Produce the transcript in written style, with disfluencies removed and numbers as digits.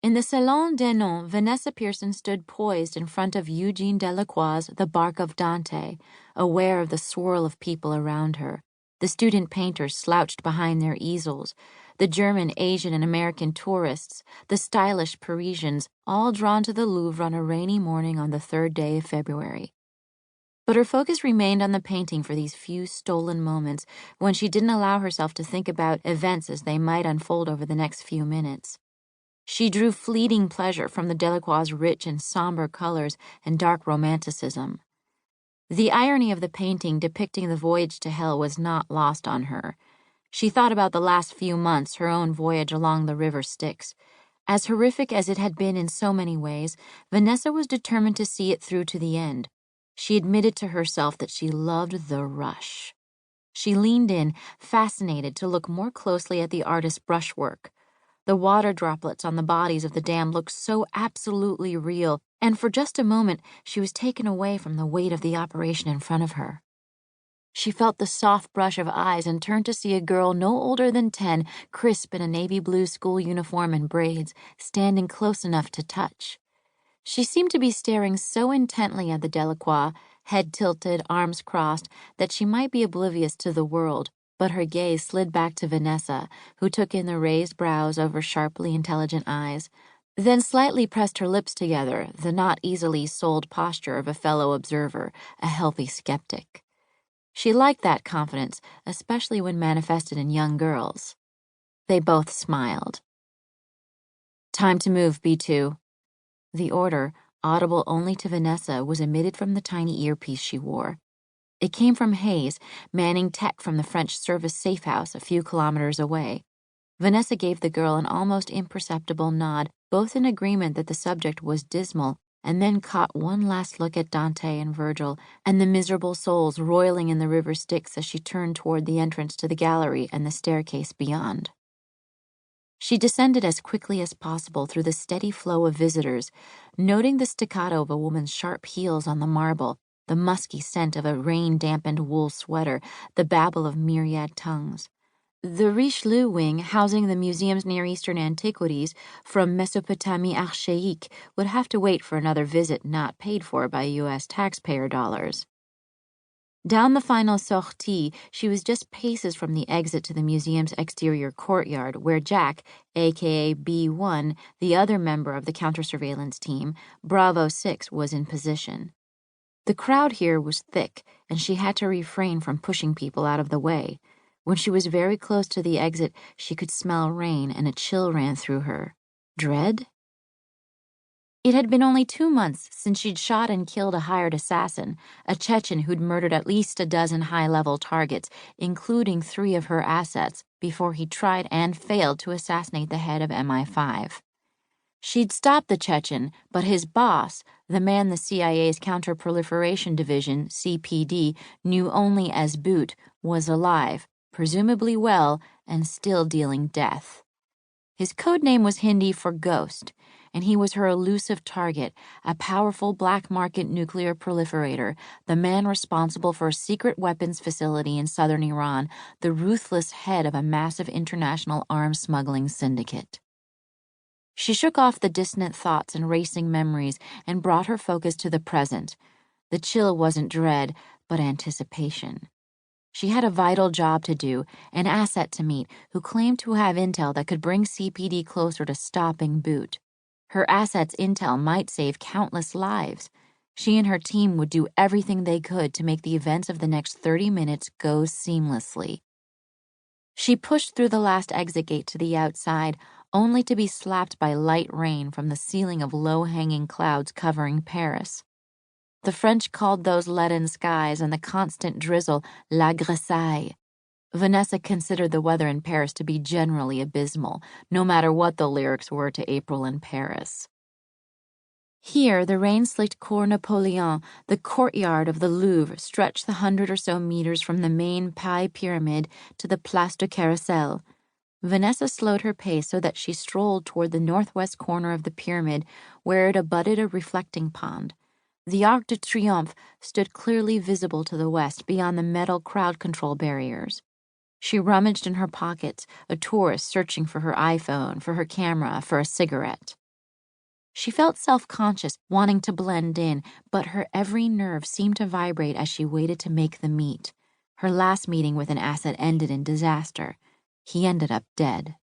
In the Salon des Noms, Vanessa Pierson stood poised in front of Eugene Delacroix's The Bark of Dante, aware of the swirl of people around her. The student painters slouched behind their easels, the German, Asian, and American tourists, the stylish Parisians, all drawn to the Louvre on a rainy morning on the 3rd day of February. But her focus remained on the painting for these few stolen moments when she didn't allow herself to think about events as they might unfold over the next few minutes. She drew fleeting pleasure from the Delacroix's rich and somber colors and dark romanticism. The irony of the painting depicting the voyage to hell was not lost on her. She thought about the last few months, her own voyage along the river Styx. As horrific as it had been in so many ways, Vanessa was determined to see it through to the end. She admitted to herself that she loved the rush. She leaned in, fascinated, to look more closely at the artist's brushwork. The water droplets on the bodies of the damned looked so absolutely real, and for just a moment she was taken away from the weight of the operation in front of her. She felt the soft brush of eyes and turned to see a girl no older than 10, crisp in a navy blue school uniform and braids, standing close enough to touch. She seemed to be staring so intently at the Delacroix, head tilted, arms crossed, that she might be oblivious to the world, but her gaze slid back to Vanessa, who took in the raised brows over sharply intelligent eyes, then slightly pressed her lips together, the not easily sold posture of a fellow observer, a healthy skeptic. She liked that confidence, especially when manifested in young girls. They both smiled. "Time to move, B2. The order, audible only to Vanessa, was emitted from the tiny earpiece she wore. It came from Hayes, manning tech from the French service safe house a few kilometers away. Vanessa gave the girl an almost imperceptible nod, both in agreement that the subject was dismal, and then caught one last look at Dante and Virgil and the miserable souls roiling in the river Styx as she turned toward the entrance to the gallery and the staircase beyond. She descended as quickly as possible through the steady flow of visitors, noting the staccato of a woman's sharp heels on the marble, the musky scent of a rain-dampened wool sweater, the babble of myriad tongues. The Richelieu wing, housing the museum's Near Eastern antiquities from Mesopotamie archaïque, would have to wait for another visit not paid for by U.S. taxpayer dollars. Down the final sortie, she was just paces from the exit to the museum's exterior courtyard, where Jack, aka B1, the other member of the counter-surveillance team, Bravo 6, was in position. The crowd here was thick, and she had to refrain from pushing people out of the way. When she was very close to the exit, she could smell rain, and a chill ran through her. Dread? It had been only 2 months since she'd shot and killed a hired assassin, a Chechen who'd murdered at least a dozen high-level targets, including 3 of her assets, before he tried and failed to assassinate the head of MI5. She'd stopped the Chechen, but his boss, the man the CIA's Counter-Proliferation Division, CPD, knew only as Boot, was alive, presumably well, and still dealing death. His code name was Hindi for Ghost, and he was her elusive target, a powerful black market nuclear proliferator, the man responsible for a secret weapons facility in southern Iran, the ruthless head of a massive international arms smuggling syndicate. She shook off the dissonant thoughts and racing memories and brought her focus to the present. The chill wasn't dread, but anticipation. She had a vital job to do, an asset to meet, who claimed to have intel that could bring CPD closer to stopping Boot. Her asset's intel might save countless lives. She and her team would do everything they could to make the events of the next 30 minutes go seamlessly. She pushed through the last exit gate to the outside, only to be slapped by light rain from the ceiling of low-hanging clouds covering Paris. The French called those leaden skies and the constant drizzle la grisaille. Vanessa considered the weather in Paris to be generally abysmal, no matter what the lyrics were to April in Paris. Here, the rain-slicked Cour Napoleon, the courtyard of the Louvre, stretched the 100 or so meters from the main Pi Pyramid to the Place de Carrousel. Vanessa slowed her pace so that she strolled toward the northwest corner of the pyramid, where it abutted a reflecting pond. The Arc de Triomphe stood clearly visible to the west beyond the metal crowd control barriers. She rummaged in her pockets, a tourist searching for her iPhone, for her camera, for a cigarette. She felt self-conscious, wanting to blend in, but her every nerve seemed to vibrate as she waited to make the meet. Her last meeting with an asset ended in disaster. He ended up dead.